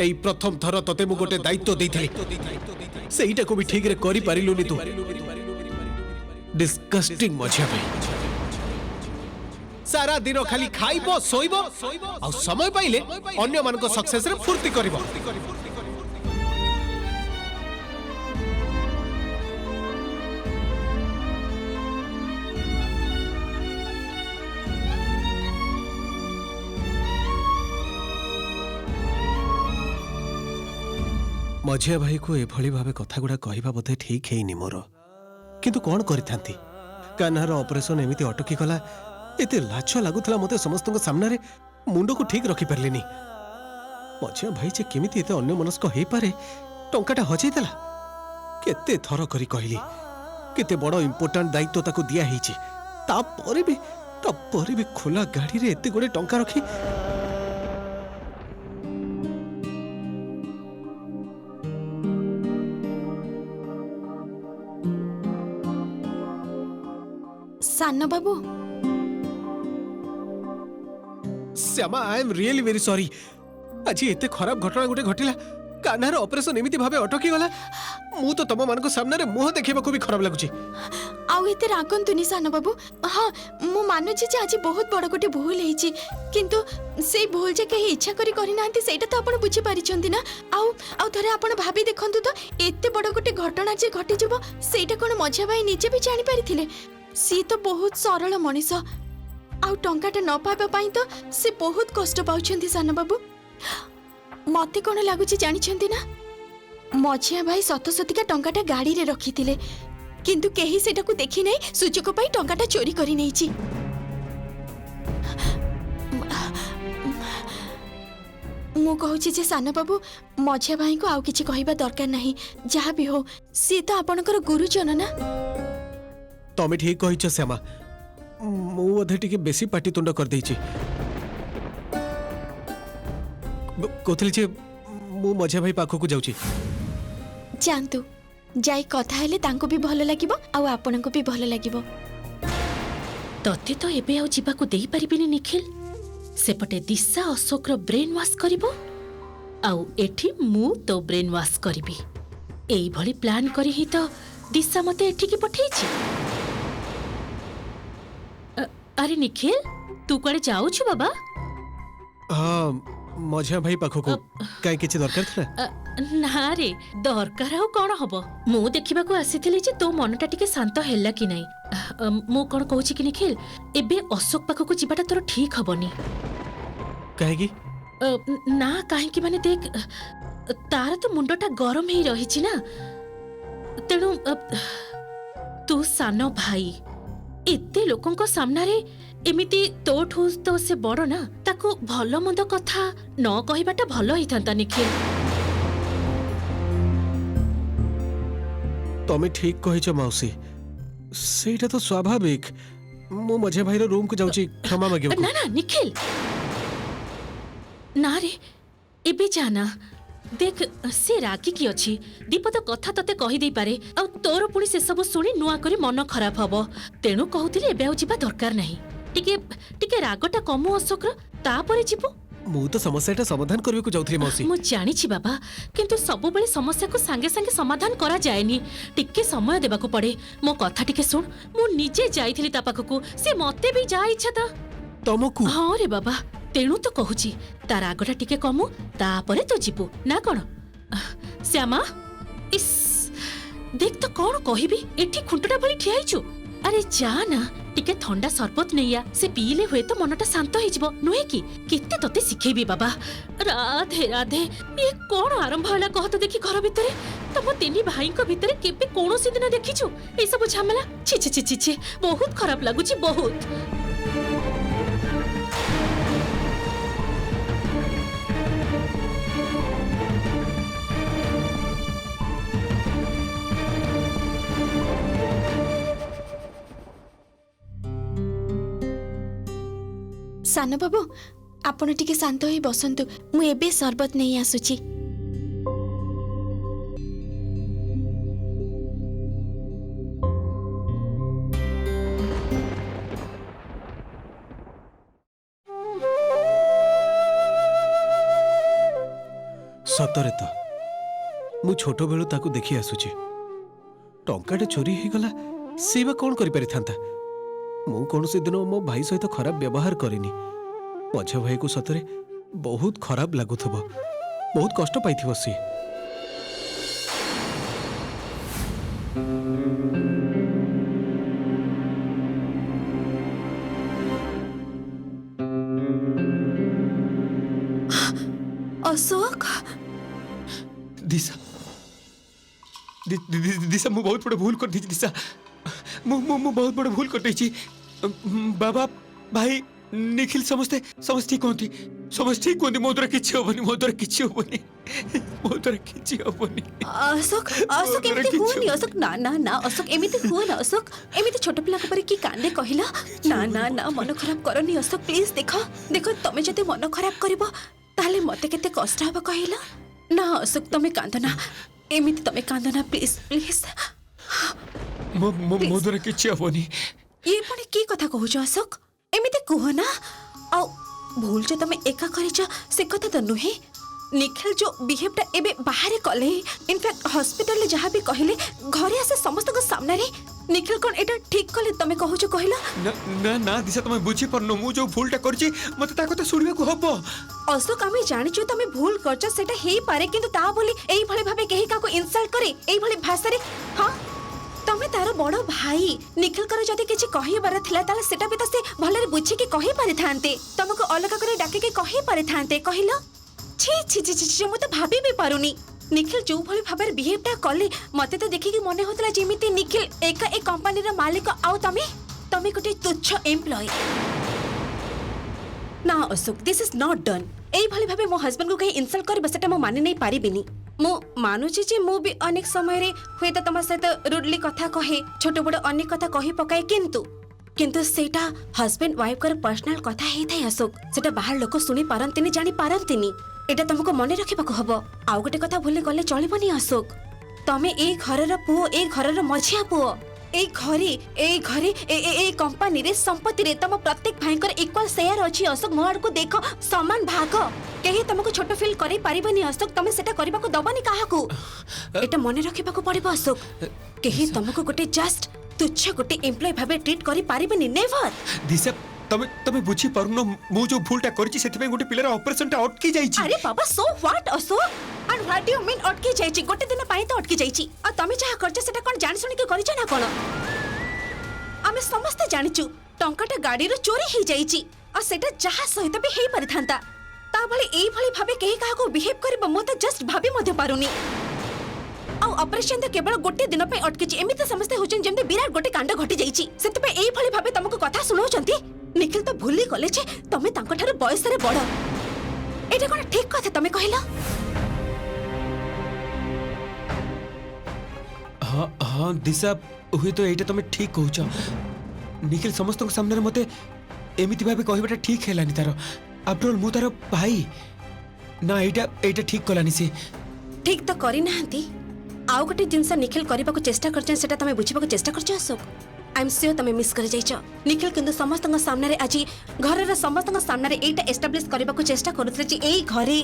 एई प्रथम थर तते मु गोटे दायित्व देइथिली सेईटा को भी ठीक रे करि पारिलुनी तू डिस्कस्टिंग मझिया भाई सारा दिन खाली खाइबो सोइबो आ समय पाइले अन्य मान को सक्सेस रे फुर्ती करिवो मझिया भाई को एभली भावे कथा गुड़ा कहवा बोधे ठीक है मोर किंतु कौन करिथांती कान्हार ऑपरेशन एमिति अटकी गला एते लाछ लागुथला मते समस्त सामने रे मुंड को ठीक रखी परलिनी मझिया भाई जे केमिति एते अन्य मनस्क हेई पारे टंकाटा हजै देला केते थर करी कहली केते बड़ इंपोर्टेंट दायित्व ताको दिया हेची तापरे भी खोला गाड़ी रे एते गोडे टंका रखी सानो बाबू Shyama I am really very sorry आज एते खराब घटना गोटे घटिला कान्हार ऑपरेशन एमिति भाबे अटकी गला मु तो तम मान को सामने रे मुह देखिबा को भी खराब लागुची आउ एते रागंतुनी सानो बाबू हाँ मु मानुची जे आज बहुत बड़ गोटे भूल हेची किंतु से भूल जे कहीं इच्छा करी नांती सेटा तो आपण बुझी पारिचंती ना आउ आउ थरे आपण भाबी देखंतु तो एते बड़ गोटे घटना जे घटी जबो सेटा कोन मझिया भाई निजे भी जानि पारिथिले सी तो बहुत सरल मनीष आउ टंकाटा न पाइबा पाई तो से बहुत कष्ट पाउछंती सानो बाबू मते कोन लागुची जानिछंती ना मझिया भाई सतसतिका टंकाटा गाड़ी रे रखिथिले किंतु केही सेटा को देखि नै सुचक पाई टंकाटा चोरी करी नैची मु कहूची जे सानो बाबू मझिया भाई को आउ किछि कहिबा दरकार नाही जहा भी हो सी तो आपनकर गुरुजन ना तमे ठीक कहिछ श्यामा मु अधे टिके बेसी पाटितुंड कर देइछि कोथली जे मु मझिया भाई पाखो को जाउछि जानतु जाई कथा हेले तांको भी भलो लागिबो आ आपन को भी भलो लागिबो तते तो एबे आउ जिबा को देई परिबिनी निखिल सेपटे दिशा अशोक रो ब्रेन वॉश करिवो आउ एठी मु तो ब्रेन वॉश करिबी एई भली प्लान करी ही तो दिशा मते एठी की पठेइछि अरे निखिल तू कड़े जाऊ छु बाबा हां मझिया भाई पाखो को काई किछि दरकार थला ना रे दरकार आउ कोन हबो मु देखिबा को आसीथिली जे तो मनटा टिके शांत हेला कि नै मु कोन कहूछि कि निखिल एबे अशोक पाखो को जिबाटा तोर ठीक हबनी काहेगी ना काहे कि माने देख तार तो मुंडटा गरम ही रहिछि ना तेणु तू सानो भाई एते लोकंको सामना रे एमिति तोठू तो से बड़ ना ताको भलो मंद कथा न कहिबाटा भलो हिथांता निखिल तमे ठीक कहिछ मौसी सेटा तो स्वाभाविक मु मझिया भाई रो रूम को जाउछि क्षमा मागियो ना ना निखिल ना रे एबे जाना देख से रागी की अच्छी दीप तो कथा तते कहि दे पारे आ तोर पुणी से सब सुनी नुआ करी मन खराब हबो तेणु कहउतिले एबे आउ जिबा दरकार नाही टिके रागटा कमु अशोक रो तापरे जिबो मु तो समस्याटा समाधान करबे को जाउथि मौसी मु जानि छी बाबा किंतु सब बेले समस्या को संगे संगे समाधान करा जायनी टिके समय देबा को पड़े मो कथा टिके सुन मु निजे जाईथिली ता पाखकू से मते भी जा इच्छा था तमकू हां रे बाबा तेणु तो कहूची तार आगटा टिके कमु तापरे तो जीवु ना कौन श्यामा इस देख तो कौन कहबी एठी खुंटटा भली ठियाइछु अरे जा ना टिके ठंडा सरबत नैया से पीले हुए तो मनटा शांत हो जिवो नुहे कि केते तते सिखेबी बाबा राधे राधे ये कौन आरंभ होला कह तो देखि घर भितरे तम तीनी भाई को भितरे केबे कोनोसी दिन देखिछु ए सब झमेला छी छी छी छी बहुत खराब लागुची बहुत सानो बाबू आपण टिके शांत होई बसंतु मु एबे सरबत नहीं आसुची ସତରେ ତ ମୁଁ ଛୋଟ ବେଳୁ ତାକୁ ଦେଖି ଆସୁଛି। ଟଙ୍କାଟେ ଚୋରି ହେଇଗଲା, ସେ ବା କ'ଣ କରିପାରିଥାନ୍ତା? ମୁଁ କୌଣସି ଦିନ ମୋ ଭାଇ ସହିତ ଖରାପ ବ୍ୟବହାର କରିନି। ମଝିଆ ଭାଇକୁ ସତରେ ବହୁତ ଖରାପ ଲାଗୁଥିବ, ବହୁତ କଷ୍ଟ ପାଇଥିବ ସିଏ। अशोक दिशा दिशा मु बहुत बड़ा भूल कर दी। दिशा मु बहुत बड़ा भूल कर दी। बाबा भाई निखिल समस्ते समस्त ठीक होती, समस्त ठीक होती। मो द्वारा किछि होबनी, मो द्वारा किछि होबनी, मो द्वारा किछि होबनी। अशोक अशोक एमिति हुनी अशोक ना ना ना अशोक एमिति हुन अशोक एमिति छोट पिला को पर की कांदे कहिला ना ना ना मन खराब करनी अशोक प्लीज देखो देखो तमे जते मन खराब करबो ताले मते केते कष्ट हबो कहिला ना अशोक तमे कांदना एमिति तमे कांदना प्लीज प्लीज मो द्वारा किछि होबनी। ये पुणी की कथा कहूछ अशोक एमिति कुह ना आ भूल जो तमे एका करिछ से कथा तो नुहे। निखिल जो बिहेवटा एबे बाहर कले इनफैक्ट हॉस्पिटल ले जहां भी कहले घरे आसे समस्त को सामने रे निखिल कोन एटा ठीक कले तमे कहूछ कहिला ना ना ना दिशा तमे बुझी परनो मु जो भूलटा करछि मते ता कथा सुनिबा को हबो। अशोक आमे जानिछु तमे भूल करछ सेटा हेई पारे किंतु ता बोली एई भले भाबे केही काको इंसल्ट करे एई भले भाषा रे हां तमे तारो बड़ो भाई निखिल कर जदी किछि कहि बार थिला ताले सेटा भी त से भले रे बुझी के कहि पारे थांते तमको अलगा करे डाके के कहि पारे थांते कहिला छी छी छी छी मु तो भाबी भी पारुनी। निखिल जो भली भाबे बिहेवटा कले मते तो देखि कि मने होतला जेमिति निखिल एका ए कंपनी रा मालिक आउ तमे गोटे तुच्छ एम्प्लॉय ना Ashok this is not done एई भली भाबे मो हस्बैंड को कहीं इंसल्ट करबा सेटा मो माने नै पारिबिनी। मो मानुची जे मो भी अनेक समय रे होय त तमा सहित रुडली कथा कहे छोट बड़ अनेक कथा कहि पकाए किंतु सेटा हस्बैंड वाइफ कर पर्सनल कथा हे थाय अशोक सेटा बाहर लोक सुनी पारंतिनी जानि पारंतिनी एटा तुमको मने रखिबाको हबो। आउ गोटे कथा भूली गले चलिबनी अशोक तमे ए घरर पुओ ए घरर मझिया पुओ ए घरे ए कंपनी रे संपत्ति रे तम प्रत्येक भाईकर इक्वल शेयर अछि अशोक मोर को देखो समान भाग केही तुमको छोट फील करै परिबनी अशोक तमे सेटा करबाको दबनी काहाकू एटा मने रखिबाको पड़िबो अशोक केही तुमको गोटे जस्ट तुच्छ गोटे एम्प्लॉय भाबे ट्रीट करि परिबनी नेवर। दिशा तमे बुझी परनो मु जो भूलटा करछि सेति पे गोटे पिलर ऑपरेशन टा अटकी जाईछि। अरे बाबा so what Ashok and what you mean अटकी जाईछि गोटे दिन पाई तो अटकी जाईछि आ तमे चाह करछ सेटा कोन जानि सुनि के करिछ ना कोन आमे समस्त जानिचु टंकाटा गाड़ी रो चोरी हे जाईछि आ सेटा जहा सहित भी हेई परिथांता ता भले एई भली भाबे केही काहा को बिहेव करबो मो तो जस्ट भाबी मध्ये पारुनी। आ ऑपरेशन तो केवल गोटे दिन पे अटकीछि एमिते समस्त होचन जेमते विराट गोटे कांड घटी जाईछि सेति पे एई भली भाबे तुमको कथा सुनौचंती निखिल तो भूली गले छे तमे तांको ठारो बयस रे बड़ एटा कोन ठीक कथा तमे कहिला। हां हां दिशा हुई तो एटा तमे ठीक कहूछ। निखिल समस्त के सामने मते एमिति भाबे कहबेटा ठीक हेलानी तारो आफ्टर ऑल मु तारो भाई ना एटा ठीक कलानी से ठीक तो करी नाहंती आउ गोटे जिनसा निखिल करबा को चेष्टा करछन सेटा तमे बुझिबा को चेष्टा करछ अशोक आई एम श्योर तमे मिस कर जाइछ निखिल किंतु समस्त सामने रे आज घर समस्त सामने रे एटा एस्टाब्लिश करबा को चेष्टा करथले जे एई घरे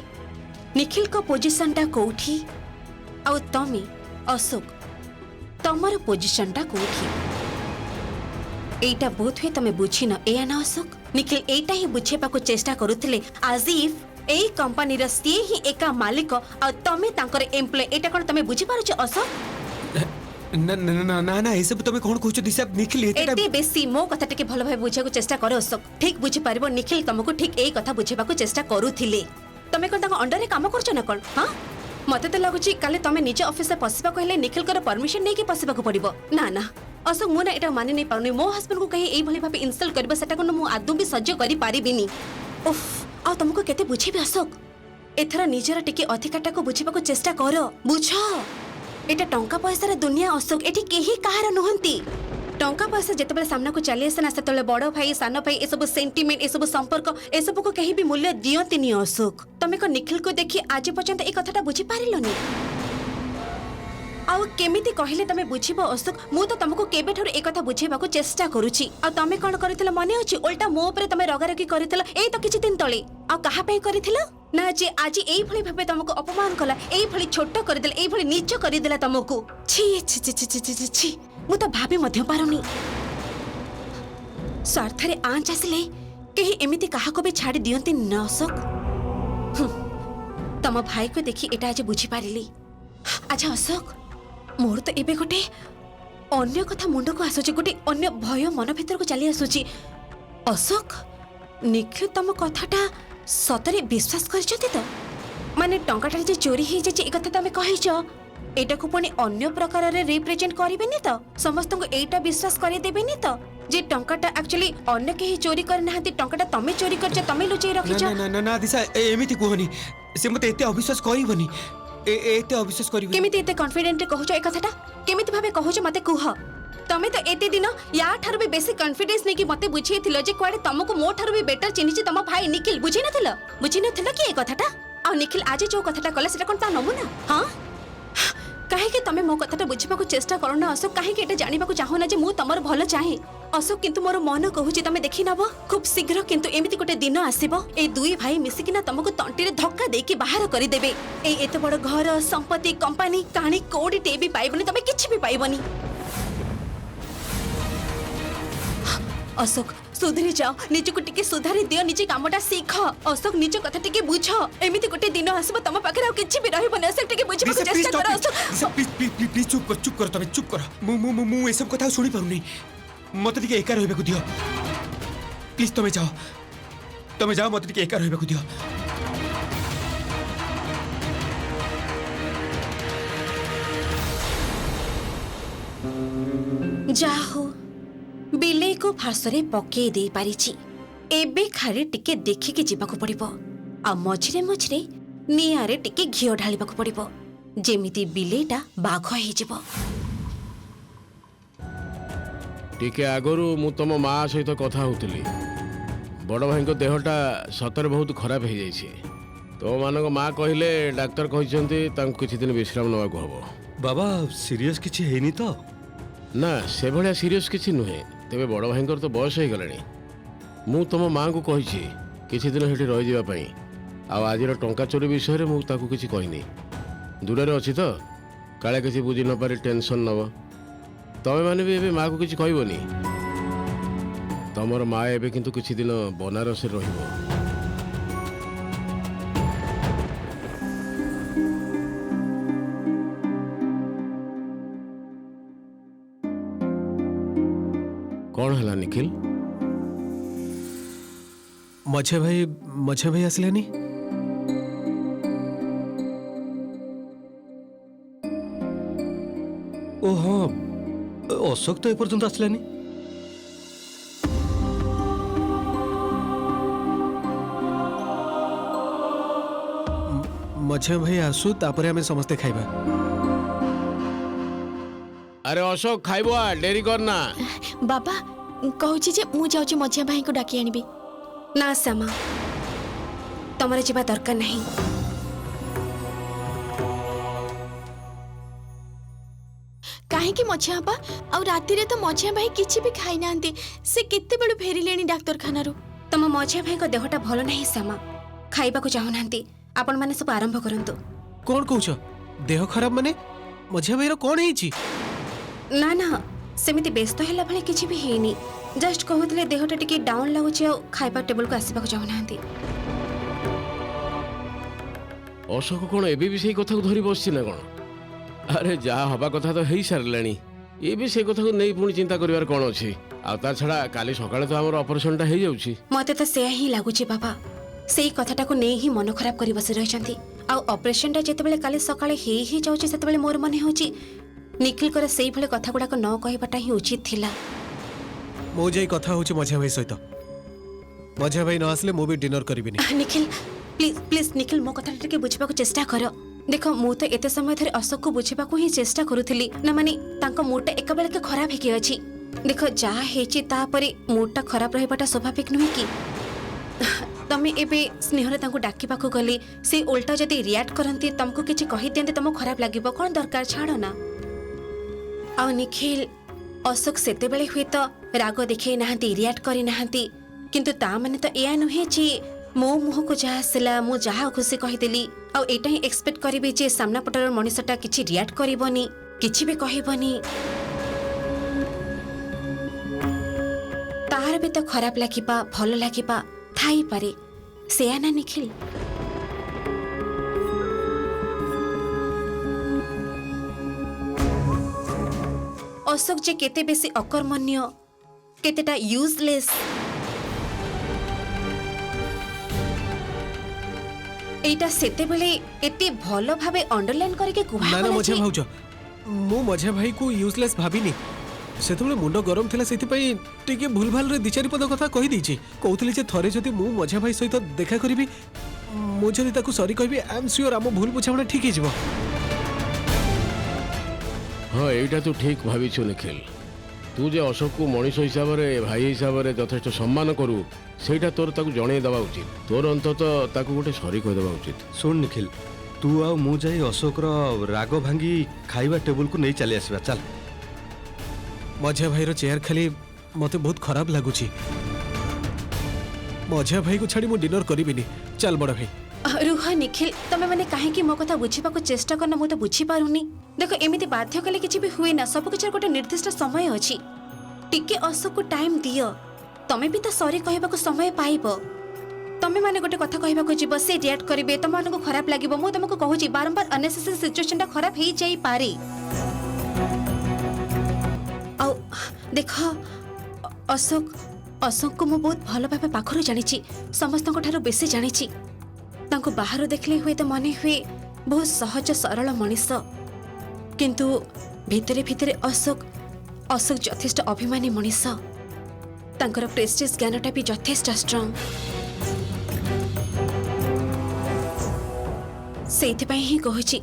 निखिल को पोजीशन टा कोठी आउ तमे अशोक तमर पोजीशन टा कोठी एटा बहुत हुए तमे बुझी न ए ना अशोक निखिल एटा ही बुझेबा को चेष्टा करूथले as if एई कंपनी रे से ही एका मालिक आ तमे तांकर एम्प्लॉय एटा कोन तमे बुझी पारुछ अशोक ना ना ना ना ना ऐसे तमे कोन कहूछ दिशा निखिल एते बेसी मो कथा टिके भलो भाई बुझा को चेष्टा करो अशोक ठीक बुझी पारिबो निखिल तुमको ठीक एई कथा बुझेबा को चेष्टा करूथिले तमे कोन तांको अंडर रे काम करछ ना कोन हां मते त लागुची काले तमे निज ऑफिस से पसिबा कहले निखिल कर परमिशन नै कि पसिबा को पड़िबो ना ना अशोक मु ना एटा माने नै पाउनी मो हस्बैंड को कहि एई भली भाबे इंसल्ट करबा सेटा कोन मु आदु भी सह्य करि पारिबिनी उफ आ तुमको केते बुझेबे अशोक एथरा निजरा टिके अधिकाटा को बुझिबा को चेष्टा करो बुझ एटा टंका पैसा रे दुनिया अशोक एठी केही कहार नहंती टंका पैसा जेतेबेले सामना को चली आसे ना सेतले बड़ भाई सान भाई ए सब सेंटिमेंट ए सब संपर्क ए सब को कहीं भी मूल्य दियंती नि अशोक तमे को निखिल को देखि आज पर्यंत ए कथाटा बुझी पारिलोनी आउ केमिति कहिले तमे बुझिबो अशोक मु तो तुमको केबे ठोर ए कथा बुझेबा को चेष्टा करूची आ तमे कोन करितला माने अछि उल्टा मो ऊपर तमे रगारगी करितला ए तो किछि दिन तळे आ कहा पे करितला ना जे आज एई भली भाबे तुमको अपमान कला एई भली छोट कर देला एई भली नीच कर देला तुमको छी छी छी छी छी छी छी मु तो भाबी मध्य पारुनी स्वार्थरे आंच आसिले कहीं एमिति काहा को भी छाड़ी दियंती न अशोक तम भाई को देखी एटा आज बुझी पारिली अच्छा अशोक मोर तो एबे गोटे अन्य कथा मुंड को आसुची गोटे अन्य भय मन भीतर को चली आसुची अशोक निखिल तम कथाटा सतरे विश्वास करछथि तो माने टंकाटा जे चोरी हे जे ए कथा तमे कहिछ एटा को पुनी अन्य प्रकार रे रिप्रेजेंट करिबेनी तो समस्त को एटा विश्वास करि देबेनी तो जे टंकाटा एक्चुअली अन्य केही चोरी कर नाहंती टंकाटा तमे चोरी करछ तमे लुचै रखिछ ना ना ना दिशा एमिति कहनी से मते एते अविश्वास करिवनी एते अविश्वास करिवनी केमिति एते कॉन्फिडेंट कहूछ ए कथाटा केमिति भाबे कहूछ मते कुह तमे तो एते दिन या ठार भी बेसी कॉन्फिडेंस नै कि मते बुझेथिलो जे क्वाडे तमको मो ठार भी बेटर चिन्हिछि तम भाई निखिल बुझि नथिलो कि ए कथाटा आ निखिल आज जो कथाटा कला सेटा कोन ता नमुना हां काहे कि तमे मो कथाटा बुझिबा को चेष्टा करो ना अशोक काहे कि एटा जानिबा को चाहो ना जे मु तमर भलो चाहे अशोक किंतु मोर मन कहूछि तमे देखि नबो खूब शीघ्र किंतु एमिति गोटे दिन आसीबो ए दुई भाई मिसिकि ना तमको तंटी रे धक्का देके बाहर करि देबे ए एते बड़ घर संपत्ति कंपनी कहानी कोडी टे भी पाइबनी तमे किछि भी पाइबनी अशोक सुधरी जाओ निजको टिके सुधारी दियो निजे कामटा सीख अशोक निज कथा टिके बुझ एमिति गोटे दिन आसीबो तम पाखरे आ किछि भी रहबो अशोक टिके बुझिबा को चेष्टा कर अशोक प्लीज चुप कर तमे चुप कर मु ए सब कथा सुनि पारुनी मते टिके एका रहबे को दियो प्लीज तमे जाओ मते टिके एका रहबे को दियो जाहो बिले को फासरे पके दे पारिछि एबे खाली टिके देखिके जीवाको पड़िबो आ मझिरे मझिरे नियारे टिके घियो ढालिबाको पड़िबो जेमिति बिलेटा बाघ हे जिवो टिके आगरू मु तुम माँ सहित कथा होतिली बड़ भाई को देहटा सतरे बहुत खराब हो जाइए तो मान माँ कहले डाक्तर कहते किछि दिन विश्राम नवाक हम बाबा सीरियस किछि हेनी तो ना से भाया सीरीयस किछि नुहे तेरे बड़ भाई तो बयस हो गलानी मु तुम माँ को कही किछि दिन हेठी रही जावा पई आज टंका चोरी विषय में मुझे किसी कहनी दूर अच्छी तो काले किसी बुझी न पारे टेंशन नब तमें मैंने भी माँ को किसी कहबनी तमर माँ एवं किंतु किछि दिन बनारस रहिबो कौन है निखिल मझे भाई आसलेनी ओ हाँ अशोक तो एपर्यंत आसलानी मझे भाई आसु तापरे हमें समस्ते खाइबा अरे अशोक खाइबो डेरी करना बाबा कहूची जे मु जाउची मझिया भाई को डाकी आनिबी ना श्यामा तमरे जीवा दरकार नहीं काहेकि मझिया बा आ राती रे तो मझिया भाई किछि भी खाई नांती से केते बेलु फेरी लेनी डाक्टर खाना रो तम मझिया भाई को देहटा भलो नहीं श्यामा खाइबा को चाहू नांती आपण माने सब आरंभ करंतु कौन कहूछ देह खराब माने मझिया भाई रो कौन हेची ना ना सेमिति व्यस्त हैला भले किछि भी हेनी जस्ट कहउतले देहटा टिके डाउन लागुछि आ खाइबा टेबल को आसीबा को चाहू नांती अशोक कौन एबे भी सही कथा को धरी बसछि ना कौन अरे जहाँ हवा कथा तो हो सारे ये भी से कथा को नहीं पुणी चिंता करिवार कौन अच्छी आ छड़ा काली सकाळे तो आमर ऑपरेशनटा हो जाउछि मते तो सेया ही लागुछि बाबा सेही कथाटा को नहीं ही मन खराब करी बसी रहिसंती आ ऑपरेशनटा जेतेबेले काली सकाळे ही जाउछि सेतेबेले मोर मन होछि निखिल कर सेही भले कथा गुडा को न कहबाटा ही उचित थिला मो जाई कथा होची मझिया भाई सहित मझिया भाई न आसले मो भी डिनर करिबिनी निखिल प्लीज प्लीज निखिल मो कथा टिके बुझिबा को चेष्टा कर देखो मु तो एते समय धरे अशोक को बुझिबा को ही चेष्टा करूथिली ना माने तांको मूडटा एकबेले के खराब हे के अछि देखो जा हेची ता परे मूडटा खराब रहबाटा स्वाभाविक नुहे की तमे एबे स्नेहरे तांको डाकिबा को गली से उल्टा जदी रिएक्ट करंती तुमको किछि कहि देंते तुम खराब लागिबो कोन दरकार छाड़ो ना आ निखिल अशोक सेते बेले हुई तो राग देखे नाहंती रिएक्ट करी नाहंती किंतु ता माने तो एया नुहे छी मो मुह को जहाँ आसला मु जहाँ खुशी कहीदेली आउ एटा ही एक्सपेक्ट करिबे जे सामना पटर मनुष्यटा किछि रिएक्ट करिवनी किछि भी कहबनी तार भी तो खराब लागिबा भल लागिबा थाई पारे सेया ना निखिल। अशोक जे केते बेसी अकर्मण्य केतेटा यूजलेस एटा सेते बेले एते भलो भाबे अंडरलाइन करके कुहा ना ना मझिया भाउज मु मझिया भाई को यूजलेस भाबिनी सेतबेले मुंड गरम थिला सेति पई टिके भूल भाल रे दिचारी पद कथा कहि दीची कहउतली जे थरे जदी मु मझिया भाई सहित देखा करिवि मु जदी ताकू सॉरी कहबी आई एम श्योर आम भूल बुझावना ठीक हिजबो। हाँ एटा तू ठीक भाविछु निखिल तू जे अशोक को मनीष हिसाब से भाई हिसाब से यथेष्ट सम्मान करू सेटा तोर ताकू जणे देवा उचित तोर अंततः ताकू गोटे सॉरी कह देवा उचित। सुन निखिल तू आ मु जाई अशोक राग भांगी खाइबा टेबल को नहीं चली आसबा चल। मझिया भाई रो चेयर खाली मते बहुत खराब लागुची मझिया भाई को छाड़ी मु डिनर करिबिनी चल बड़ भाई। रुह निखिल तमे माने काहे कि मो कथा बुझिबा को चेष्टा करना मु तो बुझी पारुनी देखो एमिति बाध्य कले किछि भी हुए ना सब किछि गोटे निर्दिष्ट समय अछि टिके अशोक को टाइम दियो तमे भी तो सॉरी कहबा को समय पाइबो तमे माने गोटे कथा कहबा को जीव से रिएक्ट करिवे तम मानको खराब लागिबो मु तुमको कहूची बारंबार अननेसेसरी सिचुएशन टा खराब हे जाई पारे औ देखो अशोक अशोक को मु बहुत भलो भाबे पाखरु जानिछि समस्त को ठारो बेसी जानिछि तांको बाहर देखले हुए तो मने हुए बहुत सहज सरल मनीष किंतु भितरे भितरे अशोक अशोक यथेष्ट अभिमानी मनीष तांकर प्रेस्टिज ज्ञानटा भी यथेष्ट स्ट्रॉन्ग सेइथिपाई ही कहूची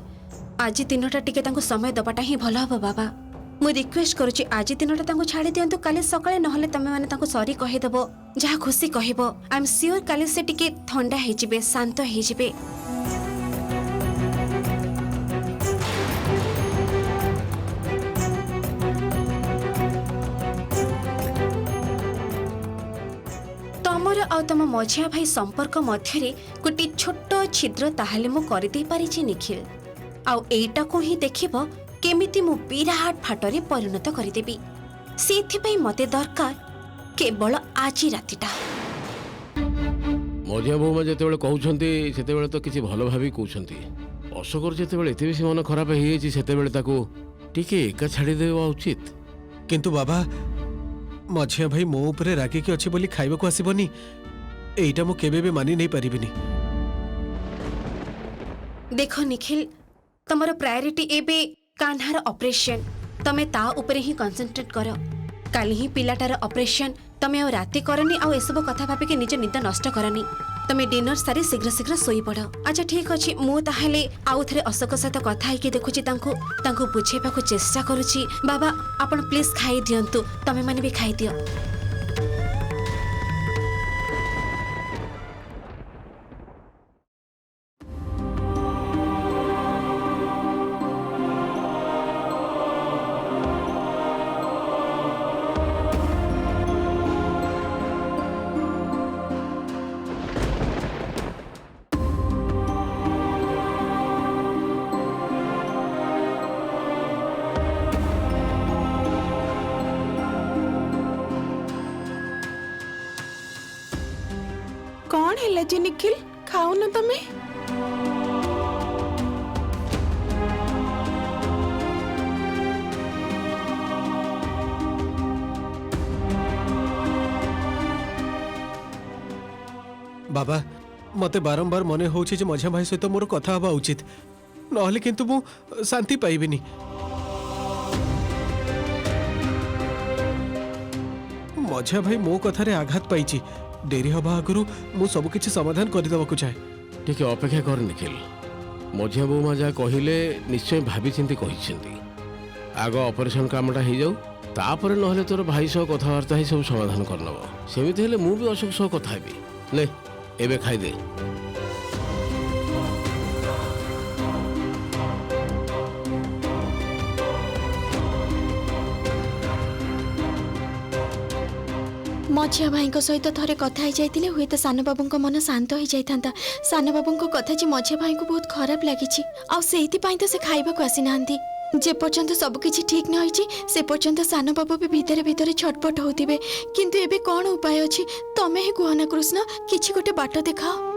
आज दिनटा टिके तांको समय दबाटा ही भलो हबो बाबा मु रिक्वेस्ट करूची आज दिनटा तांको छाड़ी दियंतु काले सकाळे नहले तमे माने तांको सॉरी कहि देबो जहा खुशी कहिबो आई एम श्योर काले से टिके ठंडा हे जिबे शांत हे जिबे। तमर आ तम मझिया भाई संपर्क मध्यरे गोटे छोट छिद्र ताहले मु करि दे पारिछि निखिल आउ एटा को ही देखिबो केमिति मु विराट फाटरे परिणत करिदेबी सेथिपाई मते दरकार केवल आज रातिटा। मझिया बोमा जेतेबेले कहउछंती सेतेबेले तो किछि भलो भाबी कहउछंती अशोकर जेतेबेले एते बेसी मन खराब हे छि सेतेबेले ताको टिके एका छाड़ी देवा उचित। किंतु बाबा मझिया भाई मो ऊपर रागी के अच्छी बोली खाइबा को आसीबनी एइटा मु केबे भी मानी नहीं पारिबिनी। देखो निखिल तमरो प्रायोरिटी एबे कान्हार ऑपरेशन तमे ता ऊपर ही कंसंट्रेट करो काली ही पिलाटार ऑपरेशन तमे आ राति करनी आ एसबो कथा भाबे के निज निद नष्ट करनी तमे डिनर सारी शीघ्र शीघ्र सोई पड़ो। अच्छा ठीक अछि मु ताहले आउ थरे अशोक सहित कथा है कि देखुची तांको बुझेबा को चेष्टा करूची बाबा आपण प्लीज खाई दियंतु तमे माने भी खाई दियो। कौन है जे निखिल खाओ ना तमे बाबा मते बारंबार मने होछि जे मझिया भाई सहित मोर कथा हबा उचित नहले किंतु मु शांति पाइबिनी। मझिया भाई मो कथा रे आघात पाइछि डेरी हबा आगुरु मु सब किछि समाधान करि देबाकू चाहे टिके अपेक्षा कर निखिल मझिया बोमा जा कहिले निश्चय भाबी चिंती कहिसेंती आग ऑपरेशन कामटा हो जाऊ तापर नहले तोर भाई सह कथबार्ता ही सब समाधान करनब सेमिति हेले मु भी अशोक सह कथा हेबी ले एबे खाई दे। मझिया भाई सहित थरे कथा हो जाइतिले हुए तो सान बाबू मन शांत हो जाइथांता। सान बाबू कथा जे मझिया भाई को बहुत खराब लगी आ सेहिति पई तो से खाइबा को आसी नांती। जे पर्यंत सब किछि ठीक न होइछि से पर्यंत सान बाबू भी भीतर भीतर छटपट होतिबे। किंतु एबे कोन उपाय अछि तमे ही कुहना कृष्ण किछि गोटे बाट देखाओ।